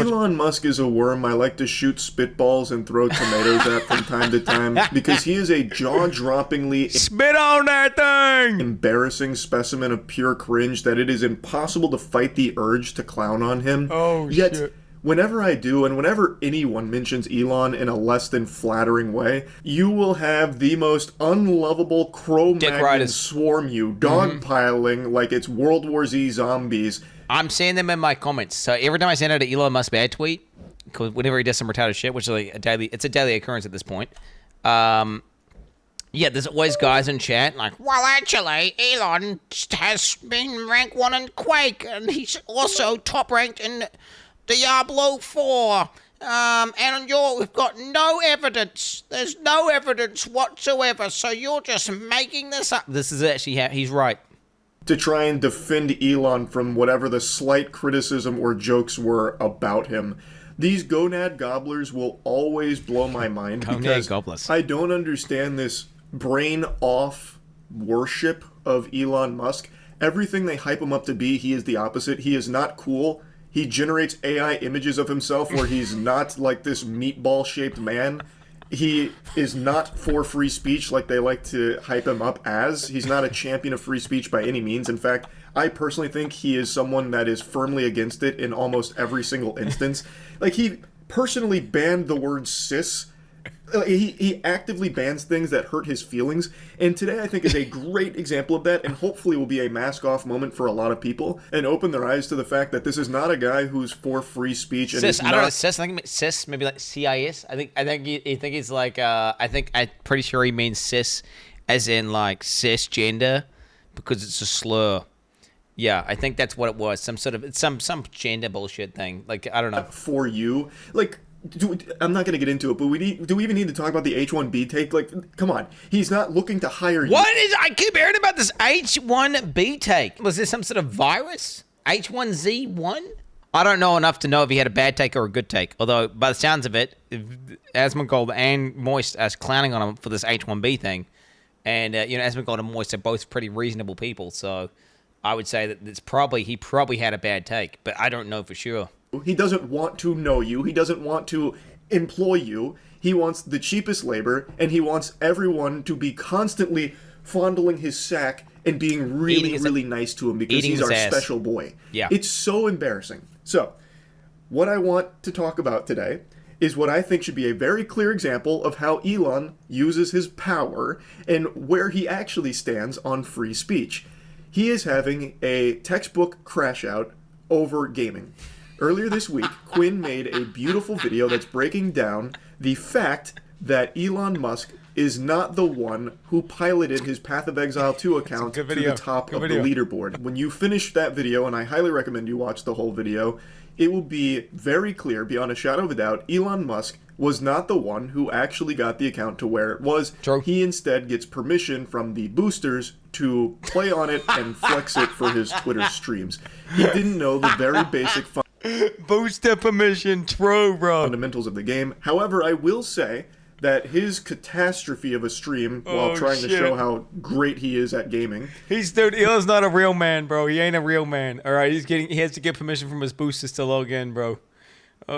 Elon Musk is a worm I like to shoot spitballs and throw tomatoes at from time to time because he is a jaw-droppingly spit on that thing! Embarrassing specimen of pure cringe that it is impossible to fight the urge to clown on him. Oh, Yet, shit. whenever I do, and whenever anyone mentions Elon in a less than flattering way, you will have the most unlovable Cro-Magnon swarm you, dogpiling like it's World War Z zombies. I'm seeing them in my comments. So every time I send out an Elon Musk bad tweet, because whenever he does some retarded shit, which is like it's a daily occurrence at this point. Yeah, there's always guys in chat like, well, actually, Elon has been rank 1 in Quake, and he's also top ranked in Diablo 4. And we've got no evidence. There's no evidence whatsoever, so you're just making this up. This is actually he's right. To try and defend Elon from whatever the slight criticism or jokes were about him. These gonad gobblers will always blow my mind because I don't understand this brain-off worship of Elon Musk. Everything they hype him up to be, he is the opposite. He is not cool. He generates AI images of himself where he's not like this meatball-shaped man. He is not for free speech like they like to hype him up as. He's not a champion of free speech by any means. In fact, I personally think he is someone that is firmly against it in almost every single instance. Like, he personally banned the word cis. He actively bans things that hurt his feelings, and today I think is a great example of that, and hopefully will be a mask-off moment for a lot of people, and open their eyes to the fact that this is not a guy who's for free speech. And cis, I don't know, cis, I think cis, maybe like CIS. I think he's like, I'm pretty sure he means cis as in like cisgender, because it's a slur. Yeah, I think that's what it was. Some sort of, some gender bullshit thing. Like, I don't know. For you, like, I'm not going to get into it, but do we even need to talk about the H-1B take? Like, come on. He's not looking to hire you. I keep hearing about this H-1B take. Was there some sort of virus? H1Z1? I don't know enough to know if he had a bad take or a good take. Although, by the sounds of it, Asmongold and Moist are clowning on him for this H-1B thing. And, Asmongold and Moist are both pretty reasonable people, so I would say that he probably had a bad take, but I don't know for sure. He doesn't want to know you. He doesn't want to employ you. He wants the cheapest labor, and he wants everyone to be constantly fondling his sack and being really nice to him because he's our special boy. Yeah. It's so embarrassing. So, what I want to talk about today is what I think should be a very clear example of how Elon uses his power and where he actually stands on free speech. He is having a textbook crash out over gaming. Earlier this week, Quin made a beautiful video that's breaking down the fact that Elon Musk is not the one who piloted his Path of Exile 2 account to the top of the leaderboard. When you finish that video, and I highly recommend you watch the whole video, it will be very clear, beyond a shadow of a doubt, Elon Musk was not the one who actually got the account to where it was. True. He instead gets permission from the boosters to play on it and flex it for his Twitter streams. He didn't know the very basic booster permission, true, bro. Fundamentals of the game. However, I will say that his catastrophe of a stream while trying to show how great he is at gaming. Elon's not a real man, bro. He ain't a real man. All right, he has to get permission from his boosters to log in, bro.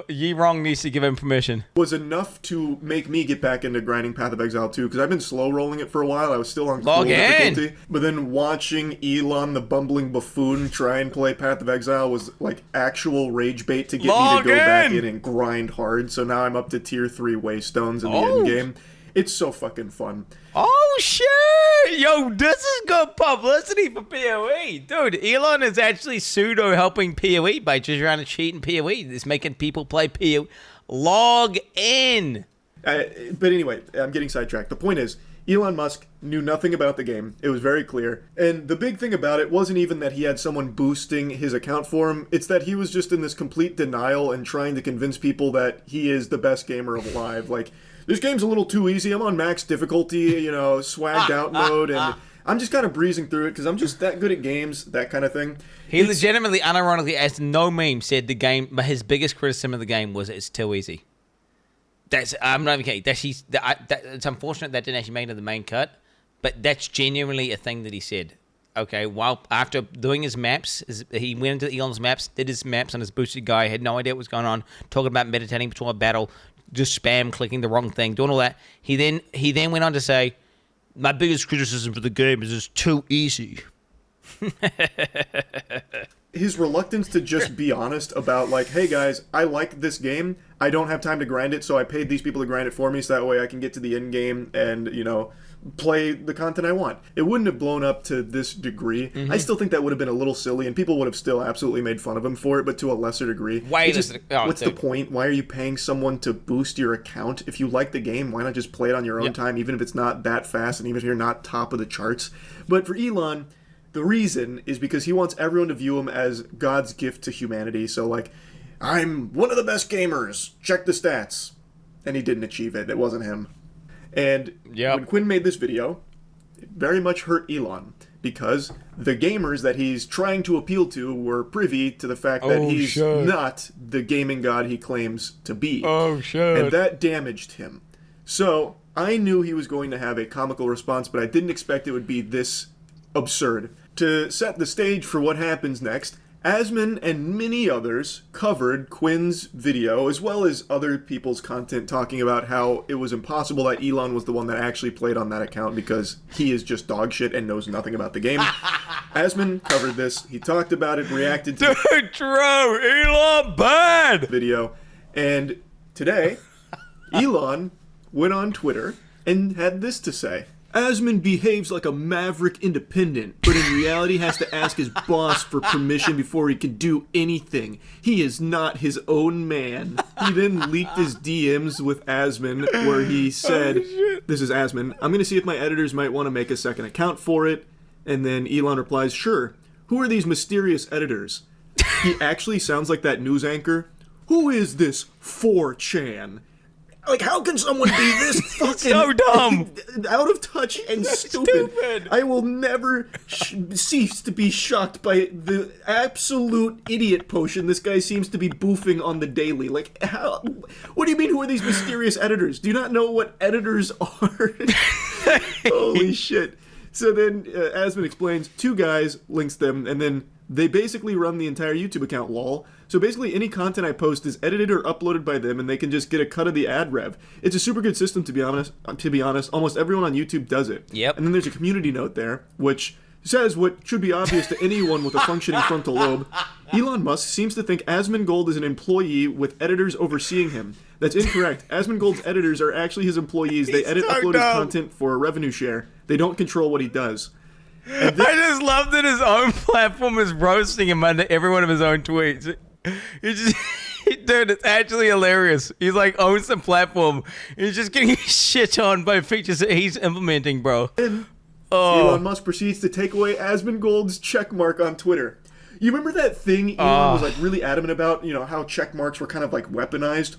Ye Wrong needs to give him permission. Was enough to make me get back into grinding Path of Exile 2, because I've been slow rolling it for a while. I was still on cool difficulty. But then watching Elon, the bumbling buffoon, try and play Path of Exile was like actual rage bait to get me to go back in and grind hard. So now I'm up to tier 3 waystones in the end game. It's so fucking fun. Oh, shit! Yo, this is good publicity for PoE. Dude, Elon is actually pseudo-helping PoE by just trying to cheat in PoE. It's making people play PoE. Log in! But anyway, I'm getting sidetracked. The point is, Elon Musk knew nothing about the game. It was very clear. And the big thing about it wasn't even that he had someone boosting his account for him. It's that he was just in this complete denial and trying to convince people that he is the best gamer alive. Like, this game's a little too easy. I'm on max difficulty, swagged out mode, and I'm just kind of breezing through it because I'm just that good at games, that kind of thing. He legitimately, unironically, as no meme, said the game, but his biggest criticism of the game was it's too easy. I'm not even kidding. It's unfortunate that didn't actually make it to the main cut, but that's genuinely a thing that he said. okay, while after doing his maps, he went into Elon's maps, did his maps on his boosted guy, had no idea what was going on, talking about meditating before a battle, just spam clicking the wrong thing, doing all that. He then went on to say, my biggest criticism for the game is it's too easy. His reluctance to just be honest about, like, hey guys, I like this game, I don't have time to grind it, so I paid these people to grind it for me so that way I can get to the end game and, you know, play the content I want. It wouldn't have blown up to this degree. Mm-hmm. I still think that would have been a little silly, and people would have still absolutely made fun of him for it, but to a lesser degree. What's the point? Why are you paying someone to boost your account? If you like the game, why not just play it on your own time, even if it's not that fast, and even if you're not top of the charts? But for Elon, the reason is because he wants everyone to view him as God's gift to humanity. So, like, I'm one of the best gamers. Check the stats. And he didn't achieve it. It wasn't him. And when Quin made this video, it very much hurt Elon. Because the gamers that he's trying to appeal to were privy to the fact that he's not the gaming god he claims to be. And that damaged him. So, I knew he was going to have a comical response, but I didn't expect it would be this absurd. To set the stage for what happens next, Asmon and many others covered Quin's video, as well as other people's content talking about how it was impossible that Elon was the one that actually played on that account because he is just dog shit and knows nothing about the game. Asmon covered this. He talked about it, reacted to Elon bad video, and today, Elon went on Twitter and had this to say. Asmon behaves like a maverick independent, but in reality has to ask his boss for permission before he can do anything. He is not his own man. He then leaked his DMs with Asmon, where he said, this is Asmon, I'm going to see if my editors might want to make a second account for it. And then Elon replies, sure. Who are these mysterious editors? He actually sounds like that news anchor. Who is this 4chan? Like, how can someone be this fucking so dumb, out of touch and stupid? I will never cease to be shocked by the absolute idiot potion this guy seems to be boofing on the daily. Like, how? What do you mean, who are these mysterious editors? Do you not know what editors are? Holy shit. So then, Asmon explains, two guys, links them, and then they basically run the entire YouTube account, lol. So basically any content I post is edited or uploaded by them, and they can just get a cut of the ad rev. It's a super good system, to be honest. Almost everyone on YouTube does it. Yep. And then there's a community note there, which says what should be obvious to anyone with a functioning frontal lobe. Elon Musk seems to think Asmongold is an employee with editors overseeing him. That's incorrect. Asmongold's editors are actually his employees. They upload his content for a revenue share. They don't control what he does. I just love that his own platform is roasting him under every one of his own tweets. Dude, it's actually hilarious. He's like owns the platform. He's just getting shit on by features that he's implementing, bro. And Elon Musk proceeds to take away Asmongold's checkmark on Twitter. You remember that thing Elon was like really adamant about? You know, how checkmarks were kind of like weaponized?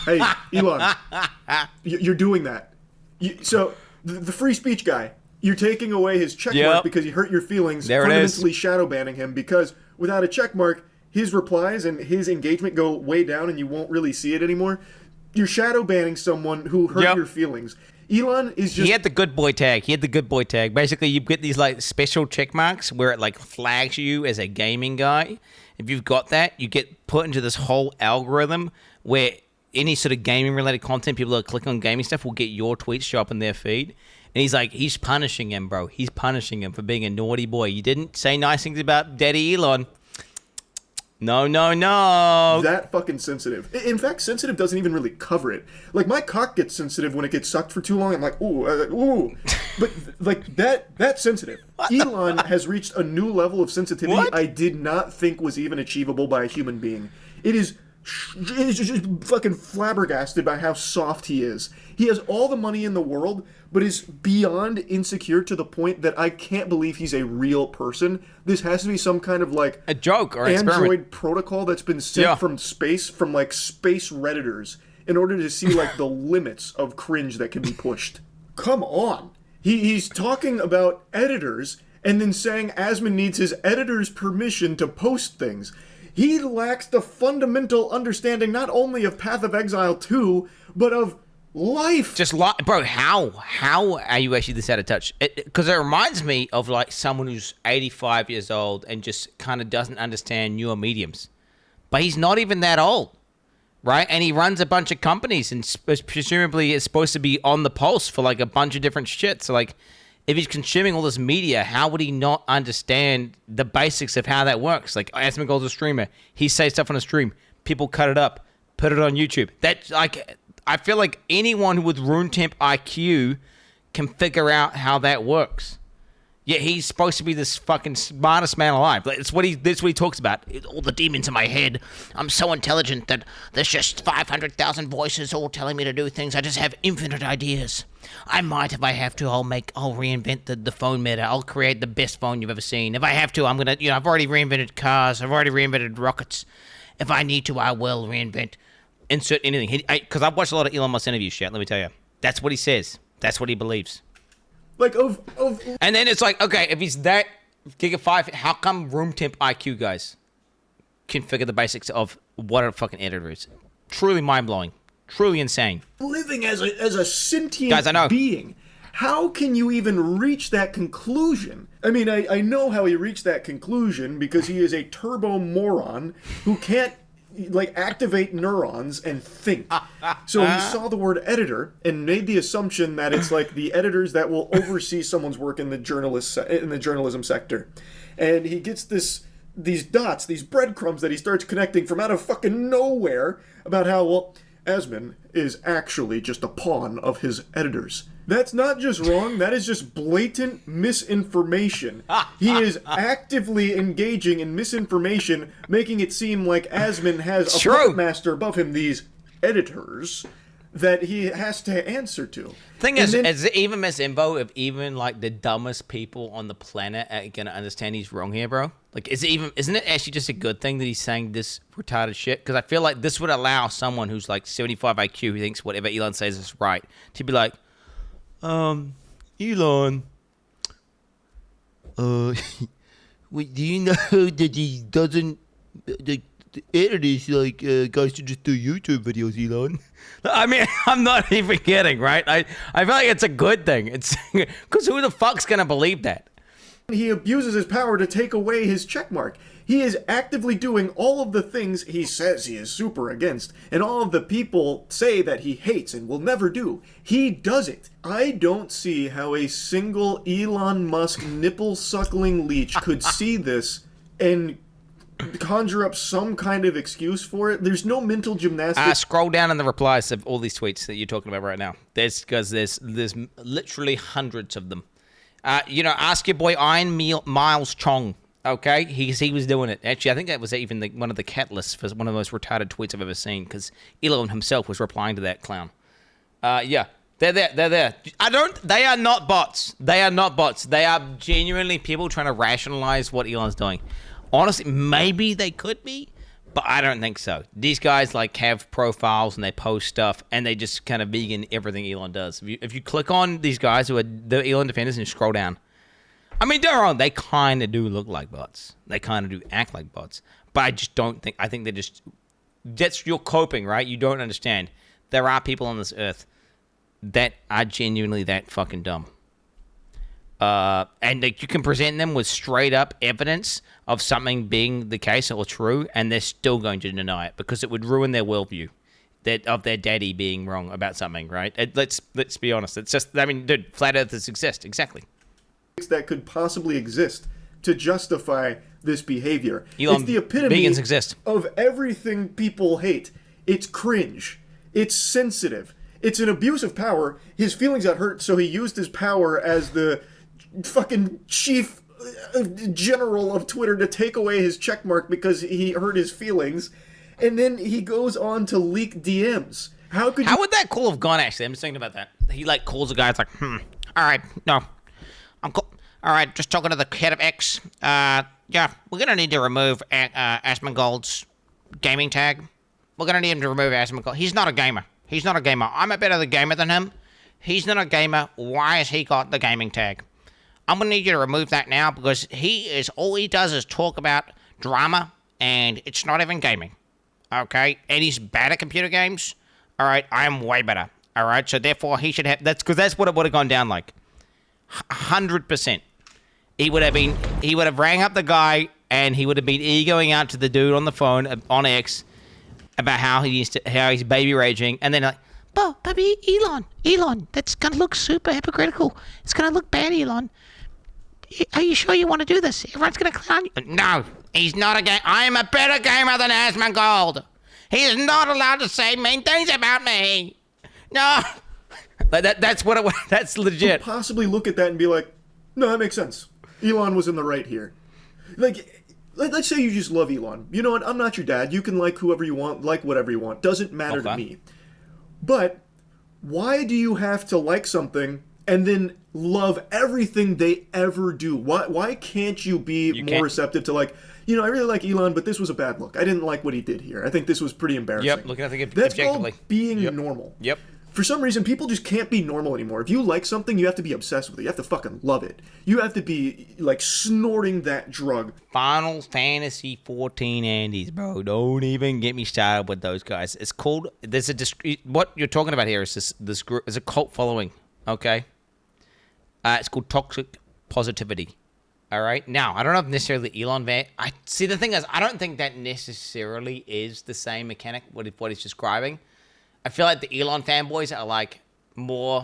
Hey, Elon, you're doing that. So, the free speech guy, you're taking away his checkmark because he hurt your feelings, fundamentally shadow banning him, because without a checkmark, his replies and his engagement go way down and you won't really see it anymore. You're shadow banning someone who hurt your feelings. Elon is just... He had the good boy tag. Basically, you get these like special check marks where it like flags you as a gaming guy. If you've got that, you get put into this whole algorithm where any sort of gaming related content, people that click on gaming stuff will get your tweets show up in their feed. And he's punishing him, bro. He's punishing him for being a naughty boy. You didn't say nice things about Daddy Elon. No. That fucking sensitive. In fact, sensitive doesn't even really cover it. Like, my cock gets sensitive when it gets sucked for too long. I'm like, ooh. But, like, that's sensitive. Elon has reached a new level of sensitivity I did not think was even achievable by a human being. It is just fucking flabbergasted by how soft he is. He has all the money in the world, but is beyond insecure to the point that I can't believe he's a real person. This has to be some kind of like a joke or Android experiment protocol that's been sent from space, from like space Redditors, in order to see like the limits of cringe that can be pushed. Come on. He's talking about editors and then saying Asmon needs his editor's permission to post things. He lacks the fundamental understanding not only of Path of Exile 2, but of life. Just bro, how are you actually this out of touch? Because it reminds me of like someone who's 85 years old and just kind of doesn't understand newer mediums. But he's not even that old, right? And he runs a bunch of companies and presumably is supposed to be on the pulse for like a bunch of different shit. So like, if he's consuming all this media, how would he not understand the basics of how that works? Like, Asmongold's a streamer. He says stuff on a stream. People cut it up, put it on YouTube. That, like, I feel like anyone with room temp IQ can figure out how that works. Yet he's supposed to be this fucking smartest man alive. That's what he talks about. All the demons in my head. I'm so intelligent that there's just 500,000 voices all telling me to do things. I just have infinite ideas. I might, if I have to, I'll reinvent the phone meta. I'll create the best phone you've ever seen. If I have to, I'm gonna, I've already reinvented cars. I've already reinvented rockets. If I need to, I will reinvent. Insert anything. Because I've watched a lot of Elon Musk interviews, chat. Let me tell you, that's what he says. That's what he believes. Like And then it's like, okay, if he's that Giga 5, how come room temp IQ guys can figure the basics of what a fucking editor is? Truly mind-blowing. Truly insane. Living as a sentient guys, I know. being. How can you even reach that conclusion? I mean, I know how he reached that conclusion because he is a turbo moron who can't like activate neurons and think. So he saw the word editor and made the assumption that it's like the editors that will oversee someone's work in the journalism sector. And he gets these dots, these breadcrumbs that he starts connecting from out of fucking nowhere about how, well, Asmon is actually just a pawn of his editors. That's not just wrong, that is just blatant misinformation. He is actively engaging in misinformation, making it seem like Asmon has a puppet master above him, these editors, that he has to answer to. Thing is it even misinfo if even like the dumbest people on the planet are gonna understand he's wrong here, bro? Like, isn't it actually just a good thing that he's saying this retarded shit? Because I feel like this would allow someone who's like 75 IQ who thinks whatever Elon says is right to be like, Elon, wait, do you know that he doesn't, the editors, like, guys should just do YouTube videos, Elon? I mean, I'm not even kidding, right? I feel like it's a good thing. It's because who the fuck's gonna believe that? He abuses his power to take away his checkmark. He is actively doing all of the things he says he is super against, and all of the people say that he hates and will never do. He does it. I don't see how a single Elon Musk nipple-suckling leech could see this and conjure up some kind of excuse for it. There's no mental gymnastics. Scroll down in the replies of all these tweets that you're talking about right now. There's literally hundreds of them. Ask your boy Iron Miles Chong. Okay, he was doing it. Actually, I think that was even one of the catalysts for one of the most retarded tweets I've ever seen, because Elon himself was replying to that clown. Yeah, they're there. They're there. They are not bots. They are not bots. They are genuinely people trying to rationalize what Elon's doing. Honestly, maybe they could be, but I don't think so. These guys like have profiles and they post stuff, and they just kind of vegan everything Elon does. If you click on these guys who are the Elon defenders and you scroll down, I mean, don't get me wrong, they kind of do look like bots. They kind of do act like bots. But I just don't think, I think they're just, that's your coping, right? You don't understand. There are people on this earth that are genuinely that fucking dumb. And you can present them with straight up evidence of something being the case or true, and they're still going to deny it because it would ruin their worldview of their daddy being wrong about something, right? Let's be honest. It's just, I mean, dude, flat earthers exist. Exactly. That could possibly exist to justify this behavior. Elon, it's the epitome vegans exist. Of everything people hate. It's cringe. It's sensitive. It's an abuse of power. His feelings got hurt, so he used his power as the fucking chief general of Twitter to take away his checkmark because he hurt his feelings. And then he goes on to leak DMs. How would that call have gone, actually? I'm just thinking about that. He, like, calls a guy, it's like, all right, no. I'm cool. All right, just talking to the head of X. Yeah, we're going to need to remove Asmongold's gaming tag. We're going to need him to remove Asmongold. He's not a gamer. He's not a gamer. I'm a better gamer than him. He's not a gamer. Why has he got the gaming tag? I'm going to need you to remove that now because all he does is talk about drama, and it's not even gaming. Okay? And he's bad at computer games. All right, I am way better. All right, so therefore he should have. That's because that's what it would have gone down like. 100%. He would have rang up the guy and he would have been egoing out to the dude on the phone on X about how he's baby raging, and then like, baby, Elon, that's gonna look super hypocritical. It's gonna look bad, Elon. Are you sure you want to do this? Everyone's gonna clown you. No, he's not a game. I am a better gamer than Asmongold. He is not allowed to say mean things about me. No. That's what it. That's legit. Possibly look at that and be like, no, that makes sense. Elon was in the right here. Like, let's say you just love Elon. You know what? I'm not your dad. You can like whoever you want, like whatever you want. Doesn't matter to me. But why do you have to like something and then love everything they ever do? Why can't you be more receptive to like, you know, I really like Elon, but this was a bad look. I didn't like what he did here. I think this was pretty embarrassing. Yep, looking at it That's objectively. called being normal. Yep. For some reason, people just can't be normal anymore. If you like something, you have to be obsessed with it. You have to fucking love it. You have to be, like, snorting that drug. Final Fantasy 14 Andes, bro. Don't even get me started with those guys. It's called... what you're talking about here is this group is a cult following, okay? It's called toxic positivity. All right? Now, I don't know if necessarily Elon... See, the thing is, I don't think that necessarily is the same mechanic, what he's describing. I feel like the Elon fanboys are like more,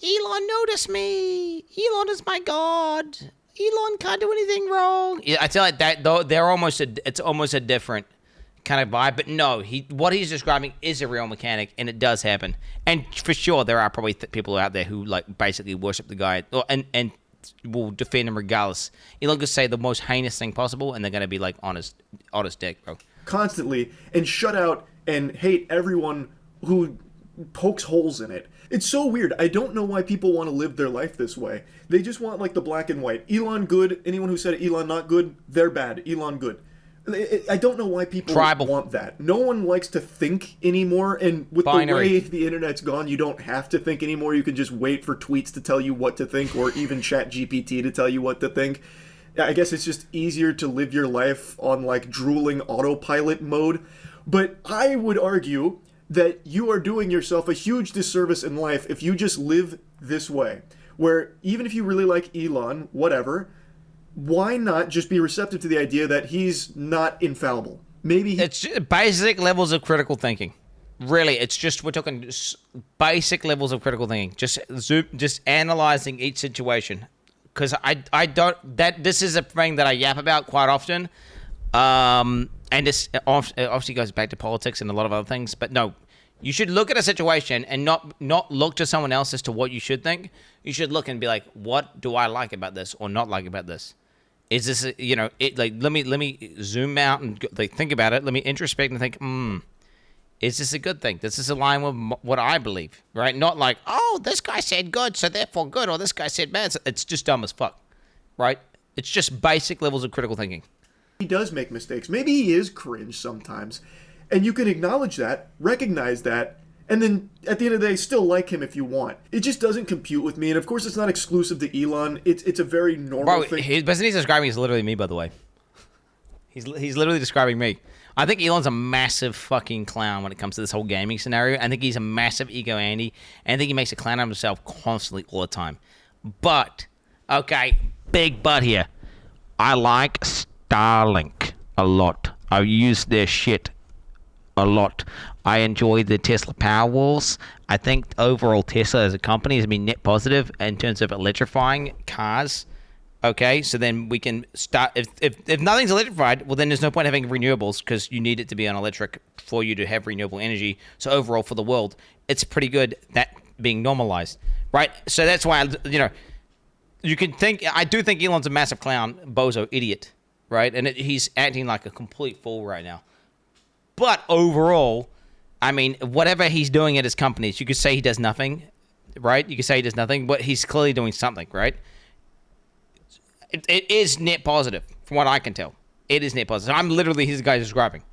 Elon notice me. Elon is my god. Elon can't do anything wrong. Yeah, I feel like that though it's almost a different kind of vibe. But no, what he's describing is a real mechanic, and it does happen. And for sure, there are probably people out there who like basically worship the guy and will defend him regardless. Elon could say the most heinous thing possible, and they're gonna be like on his dick, bro. Constantly and shut out and hate everyone who pokes holes in it. It's so weird. I don't know why people want to live their life this way. They just want like the black and white. Elon good. Anyone who said Elon not good, they're bad. Elon good. I don't know why people want that. No one likes to think anymore, and with the way the internet's gone, you don't have to think anymore. You can just wait for tweets to tell you what to think, or even chat GPT to tell you what to think. I guess it's just easier to live your life on like drooling autopilot mode. But I would argue that you are doing yourself a huge disservice in life if you just live this way, where even if you really like Elon, whatever, why not just be receptive to the idea that he's not infallible? Maybe it's basic levels of critical thinking. Really, it's just we're talking basic levels of critical thinking. Just analyzing each situation. Because I don't that this is a thing that I yap about quite often. And this obviously goes back to politics and a lot of other things. But no, you should look at a situation and not look to someone else as to what you should think. You should look and be like, what do I like about this or not like about this? Is this, let me zoom out and like think about it. Let me introspect and think, is this a good thing? Does this align with what I believe, right? Not like, oh, this guy said good, so therefore good, or this guy said bad. It's just dumb as fuck, right? It's just basic levels of critical thinking. He does make mistakes. Maybe he is cringe sometimes. And you can acknowledge that, recognize that, and then at the end of the day, still like him if you want. It just doesn't compute with me. And of course, it's not exclusive to Elon. It's a very normal thing. The person he's describing is literally me, by the way. He's literally describing me. I think Elon's a massive fucking clown when it comes to this whole gaming scenario. I think he's a massive ego Andy. And I think he makes a clown of himself constantly all the time. But, okay, big but here. I like Starlink a lot. I use their shit a lot. I enjoy the Tesla Powerwalls. I think overall Tesla as a company has been net positive in terms of electrifying cars. Okay, so then we can start. If nothing's electrified, well, then there's no point having renewables because you need it to be on electric for you to have renewable energy. So overall, for the world, it's pretty good that being normalized, right? So that's why you can think. I do think Elon's a massive clown, bozo, idiot, right? And he's acting like a complete fool right now. But overall, I mean, whatever he's doing at his companies, you could say he does nothing, right? You could say he does nothing, but he's clearly doing something, right? It is net positive, from what I can tell. It is net positive. I'm literally his guy describing.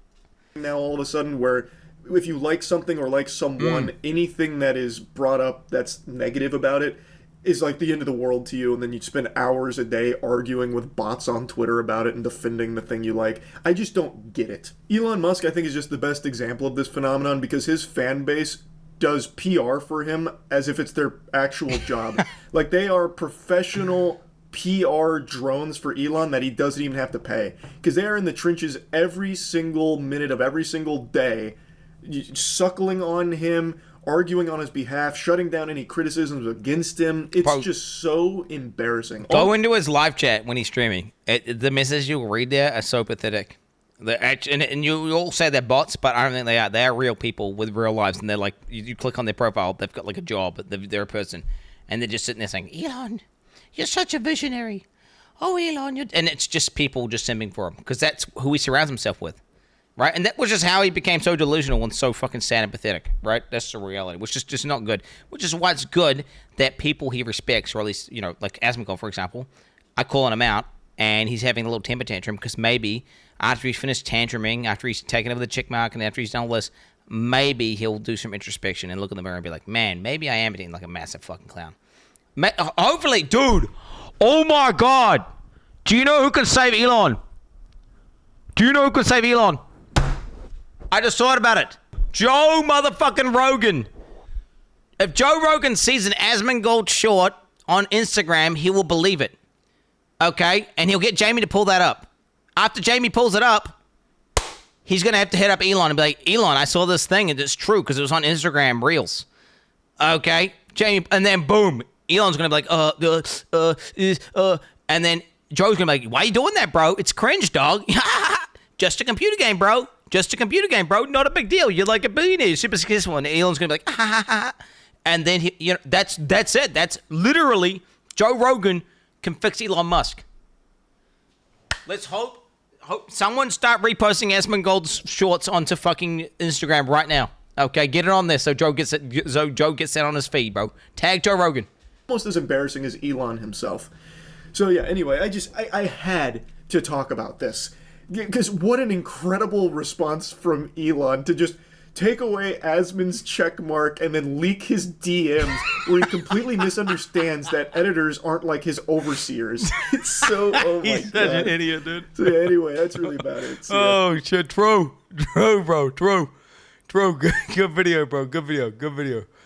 Now all of a sudden where if you like something or like someone, anything that is brought up that's negative about it is like the end of the world to you, and then you spend hours a day arguing with bots on Twitter about it and defending the thing you like. I just don't get it. Elon Musk, I think, is just the best example of this phenomenon because his fan base does PR for him as if it's their actual job. Like, they are professional PR drones for Elon that he doesn't even have to pay. Because they are in the trenches every single minute of every single day, suckling on him, arguing on his behalf, shutting down any criticisms against him. It's just so embarrassing. Go into his live chat when he's streaming. The messages you'll read there are so pathetic. And you all say they're bots, but I don't think they are. They are real people with real lives, and they're like, you click on their profile, they've got like a job, but they're a person, and they're just sitting there saying, Elon, you're such a visionary. Oh, Elon, and it's just people just simping for him, because that's who he surrounds himself with, right? And that was just how he became so delusional and so fucking sad and pathetic, right? That's the reality, which is just not good, which is why it's good that people he respects, or at least, like Asmongold, for example, I calling him out, and he's having a little temper tantrum, because maybe after he's finished tantruming, after he's taken over the checkmark, and after he's done all this, maybe he'll do some introspection and look in the mirror and be like, man, maybe I am being like a massive fucking clown. Hopefully, dude, oh my God. Do you know who can save Elon? I just thought about it. Joe motherfucking Rogan. If Joe Rogan sees an Asmongold short on Instagram, he will believe it. Okay? And he'll get Jamie to pull that up. After Jamie pulls it up, he's going to have to hit up Elon and be like, Elon, I saw this thing, and it's true because it was on Instagram Reels. Okay? Jamie, and then boom, Elon's going to be like, and then Joe's going to be like, why are you doing that, bro? It's cringe, dog. Just a computer game, bro. Not a big deal. You're like a billionaire. You're super successful. And Elon's going to be like, and then, that's it. That's literally Joe Rogan can fix Elon Musk. Let's hope someone start reposting Asmongold's shorts onto fucking Instagram right now. Okay, get it on there so Joe gets it. So Joe gets that on his feed, bro. Tag Joe Rogan. Almost as embarrassing as Elon himself. So yeah. Anyway, I had to talk about this because what an incredible response from Elon to just take away Asmon's checkmark and then leak his DMs where he completely misunderstands that editors aren't like his overseers. It's so, oh my He's such an idiot, dude. So yeah, anyway, that's really about it. So, oh, shit, true, bro, true. Good video, bro, good video.